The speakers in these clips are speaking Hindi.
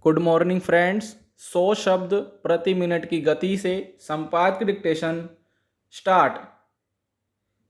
Good morning friends. 100 शब्द प्रति मिनट की गति से संपादक डिक्टेशन स्टार्ट।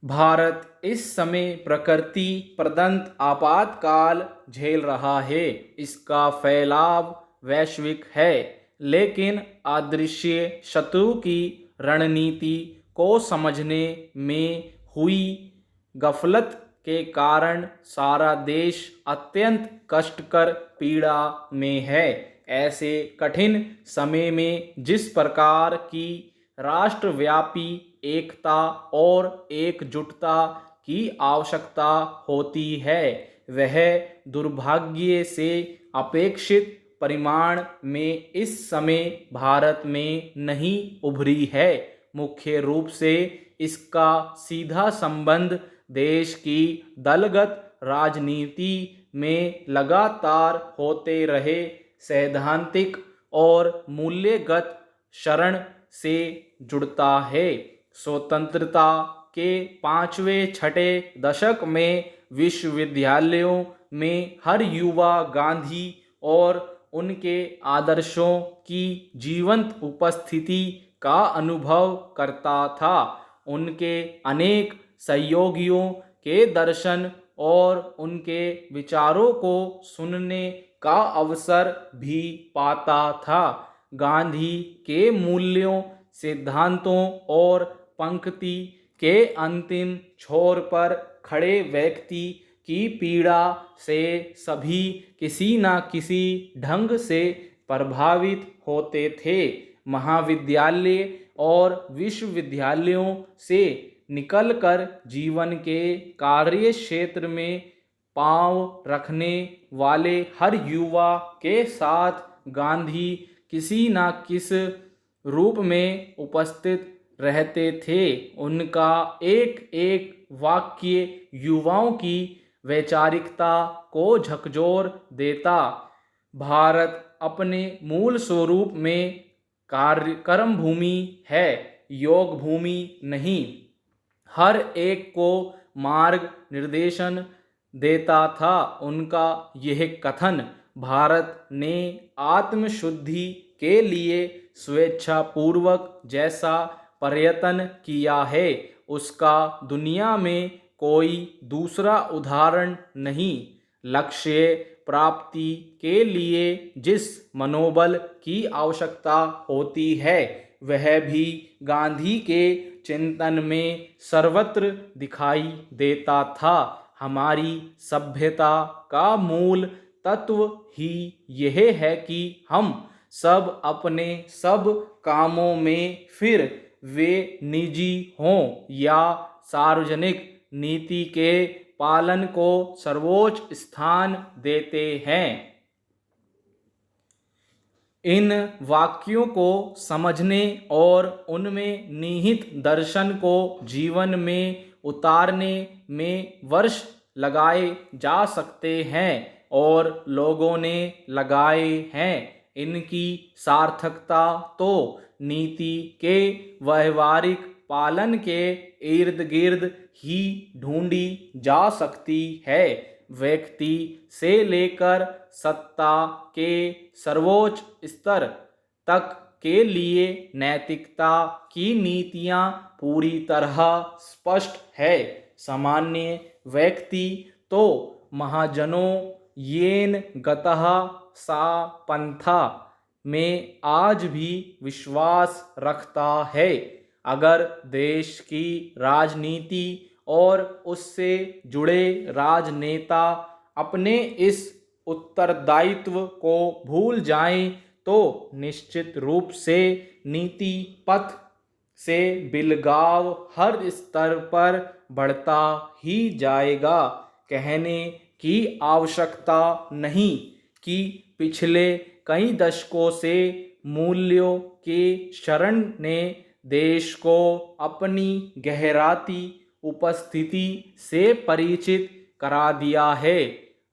भारत इस समय प्रकृति प्रदत्त आपातकाल झेल रहा है। इसका फैलाव वैश्विक है, लेकिन अदृश्य शत्रु की रणनीति को समझने में हुई गफलत के कारण सारा देश अत्यंत कष्टकर पीड़ा में है। ऐसे कठिन समय में जिस प्रकार की राष्ट्रव्यापी एकता और एकजुटता की आवश्यकता होती है, वह दुर्भाग्य से अपेक्षित परिमाण में इस समय भारत में नहीं उभरी है। मुख्य रूप से इसका सीधा संबंध देश की दलगत राजनीति में लगातार होते रहे सैद्धांतिक और मूल्यगत शरण से जुड़ता है। स्वतंत्रता के पांचवें छठे दशक में विश्वविद्यालयों में हर युवा गांधी और उनके आदर्शों की जीवंत उपस्थिति का अनुभव करता था। उनके अनेक सहयोगियों के दर्शन और उनके विचारों को सुनने का अवसर भी पाता था। गांधी के मूल्यों, सिद्धांतों और पंक्ति के अंतिम छोर पर खड़े व्यक्ति की पीड़ा से सभी किसी न किसी ढंग से प्रभावित होते थे। महाविद्यालय और विश्वविद्यालयों से निकलकर जीवन के कार्य क्षेत्र में पांव रखने वाले हर युवा के साथ गांधी किसी न किस रूप में उपस्थित रहते थे। उनका एक एक वाक्य युवाओं की वैचारिकता को झकझोर देता। भारत अपने मूल स्वरूप में कर्म भूमि है, योग भूमि नहीं। हर एक को मार्ग निर्देशन देता था उनका यह कथन। भारत ने आत्मशुद्धि के लिए स्वेच्छापूर्वक जैसा प्रयत्न किया है, उसका दुनिया में कोई दूसरा उदाहरण नहीं। लक्ष्य प्राप्ति के लिए जिस मनोबल की आवश्यकता होती है, वह भी गांधी के चिंतन में सर्वत्र दिखाई देता था। हमारी सभ्यता का मूल तत्व ही यह है कि हम सब अपने सब कामों में, फिर वे निजी हों या सार्वजनिक, नीति के पालन को सर्वोच्च स्थान देते हैं। इन वाक्यों को समझने और उनमें निहित दर्शन को जीवन में उतारने में वर्ष लगाए जा सकते हैं और लोगों ने लगाए हैं। इनकी सार्थकता तो नीति के व्यवहारिक पालन के इर्द गिर्द ही ढूंढी जा सकती है। व्यक्ति से लेकर सत्ता के सर्वोच्च स्तर तक के लिए नैतिकता की नीतियां पूरी तरह स्पष्ट है। सामान्य व्यक्ति तो महाजनों येन गतः सा पंथा में आज भी विश्वास रखता है। अगर देश की राजनीति और उससे जुड़े राजनेता अपने इस उत्तरदायित्व को भूल जाएं, तो निश्चित रूप से नीति पथ से बिलगाव हर स्तर पर बढ़ता ही जाएगा। कहने की आवश्यकता नहीं कि पिछले कई दशकों से मूल्यों के शरण ने देश को अपनी गहराती उपस्थिति से परिचित करा दिया है।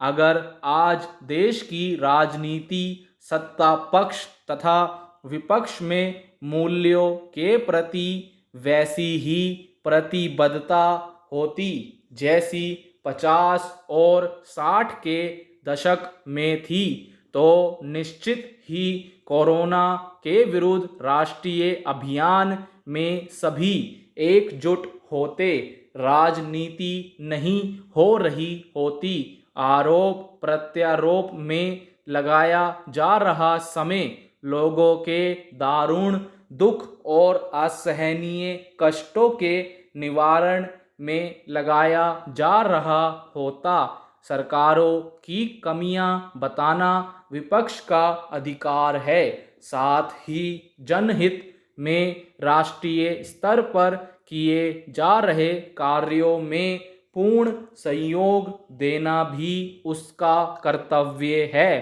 अगर आज देश की राजनीति सत्ता पक्ष तथा विपक्ष में मूल्यों के प्रति वैसी ही प्रतिबद्धता होती जैसी 50 और 60 के दशक में थी, तो निश्चित ही कोरोना के विरुद्ध राष्ट्रीय अभियान में सभी एकजुट होते, राजनीति नहीं हो रही होती। आरोप प्रत्यारोप में लगाया जा रहा समय लोगों के दारुण दुख और असहनीय कष्टों के निवारण में लगाया जा रहा होता। सरकारों की कमियां बताना विपक्ष का अधिकार है, साथ ही जनहित में राष्ट्रीय स्तर पर किए जा रहे कार्यों में पूर्ण सहयोग देना भी उसका कर्तव्य है।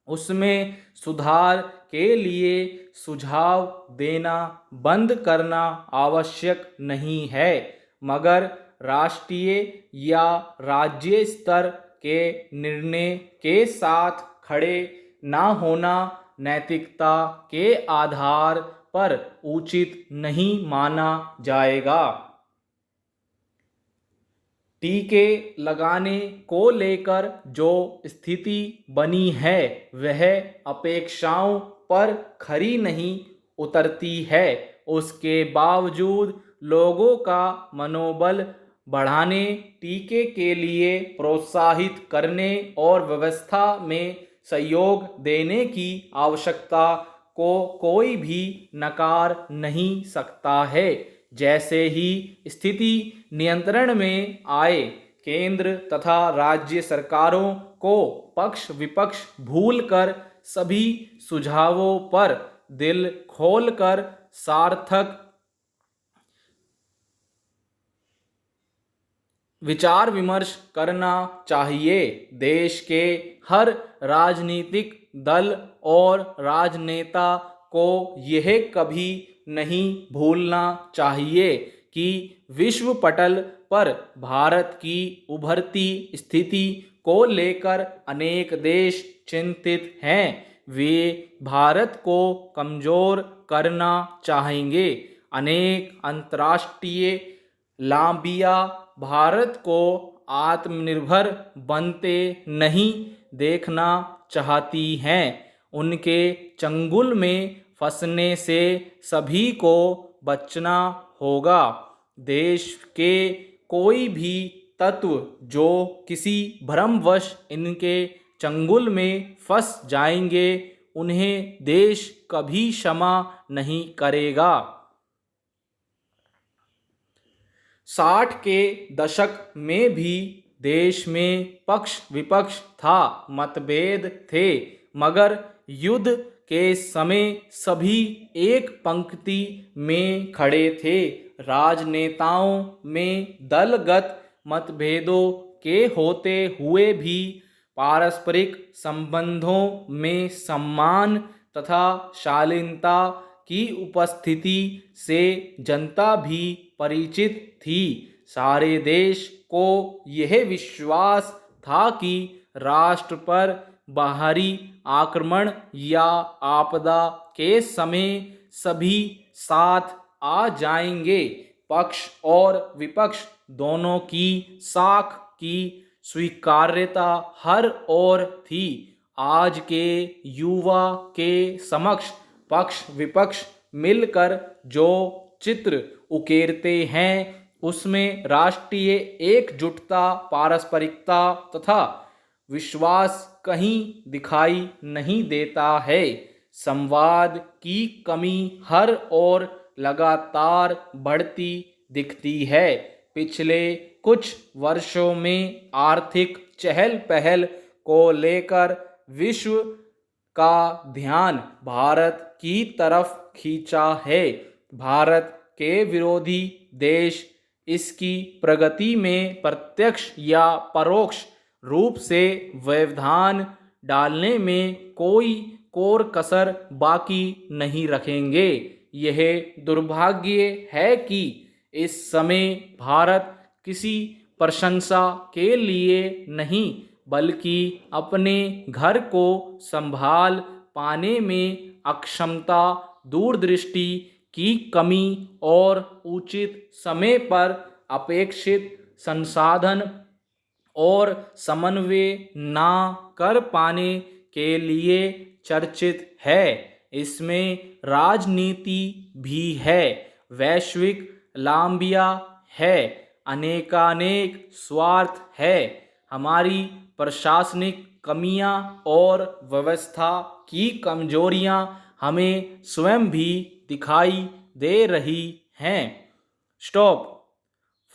उसमें सुधार के लिए सुझाव देना बंद करना आवश्यक नहीं है, मगर राष्ट्रीय या राज्य स्तर के निर्णय के साथ खड़े ना होना नैतिकता के आधार पर उचित नहीं माना जाएगा। टीके लगाने को लेकर जो स्थिति बनी है वह अपेक्षाओं पर खरी नहीं उतरती है। उसके बावजूद लोगों का मनोबल बढ़ाने, टीके के लिए प्रोत्साहित करने और व्यवस्था में सहयोग देने की आवश्यकता को कोई भी नकार नहीं सकता है। जैसे ही स्थिति नियंत्रण में आए, केंद्र तथा राज्य सरकारों को पक्ष विपक्ष भूलकर सभी सुझावों पर दिल खोलकर सार्थक विचार विमर्श करना चाहिए। देश के हर राजनीतिक दल और राजनेता को यह कभी नहीं भूलना चाहिए कि विश्व पटल पर भारत की उभरती स्थिति को लेकर अनेक देश चिंतित हैं। वे भारत को कमजोर करना चाहेंगे। अनेक अंतर्राष्ट्रीय लाबियां भारत को आत्मनिर्भर बनते नहीं देखना चाहती हैं। उनके चंगुल में फंसने से सभी को बचना होगा। देश के कोई भी तत्व जो किसी भ्रमवश इनके चंगुल में फंस जाएंगे, उन्हें देश कभी क्षमा नहीं करेगा। 60 के दशक में भी देश में पक्ष विपक्ष था, मतभेद थे, मगर युद्ध के समय सभी एक पंक्ति में खड़े थे। राजनेताओं में दलगत मतभेदों के होते हुए भी पारस्परिक संबंधों में सम्मान तथा शालीनता की उपस्थिति से जनता भी परिचित थी। सारे देश को यह विश्वास था कि राष्ट्र पर बाहरी आक्रमण या आपदा के समय सभी साथ आ जाएंगे। पक्ष और विपक्ष दोनों की साख की स्वीकार्यता हर ओर थी। आज के युवा के समक्ष पक्ष विपक्ष मिलकर जो चित्र उकेरते हैं, उसमें राष्ट्रीय एकजुटता, पारस्परिकता तथा विश्वास कहीं दिखाई नहीं देता है। संवाद की कमी हर ओर लगातार बढ़ती दिखती है। पिछले कुछ वर्षों में आर्थिक चहल पहल को लेकर विश्व का ध्यान भारत की तरफ खींचा है। भारत के विरोधी देश इसकी प्रगति में प्रत्यक्ष या परोक्ष रूप से व्यवधान डालने में कोई कोर कसर बाकी नहीं रखेंगे। यह दुर्भाग्य है कि इस समय भारत किसी प्रशंसा के लिए नहीं, बल्कि अपने घर को संभाल पाने में अक्षमता, दूरदृष्टि की कमी और उचित समय पर अपेक्षित संसाधन और समन्वय ना कर पाने के लिए चर्चित है। इसमें राजनीति भी है, वैश्विक लांबिया है, अनेकानेक स्वार्थ है, हमारी प्रशासनिक कमियां और व्यवस्था की कमजोरियां हमें स्वयं भी दिखाई दे रही हैं। स्टॉप।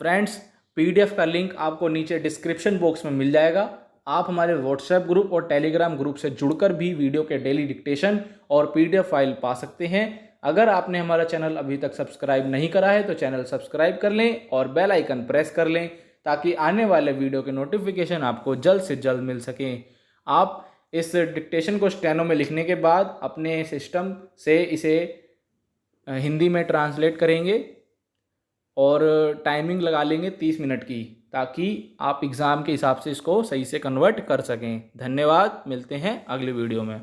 फ्रेंड्स, पीडीएफ का लिंक आपको नीचे डिस्क्रिप्शन बॉक्स में मिल जाएगा। आप हमारे व्हाट्सएप ग्रुप और टेलीग्राम ग्रुप से जुड़कर भी वीडियो के डेली डिक्टेशन और पीडीएफ फाइल पा सकते हैं। अगर आपने हमारा चैनल अभी तक सब्सक्राइब नहीं करा है तो चैनल सब्सक्राइब कर लें और बेल आइकन प्रेस कर लें ताकि आने वाले वीडियो के नोटिफिकेशन आपको जल्द से जल्द मिल सकें। आप इस डिक्टेशन को स्टेनो में लिखने के बाद अपने सिस्टम से इसे हिंदी में ट्रांसलेट करेंगे और टाइमिंग लगा लेंगे 30 मिनट की, ताकि आप एग्ज़ाम के हिसाब से इसको सही से कन्वर्ट कर सकें। धन्यवाद, मिलते हैं अगले वीडियो में।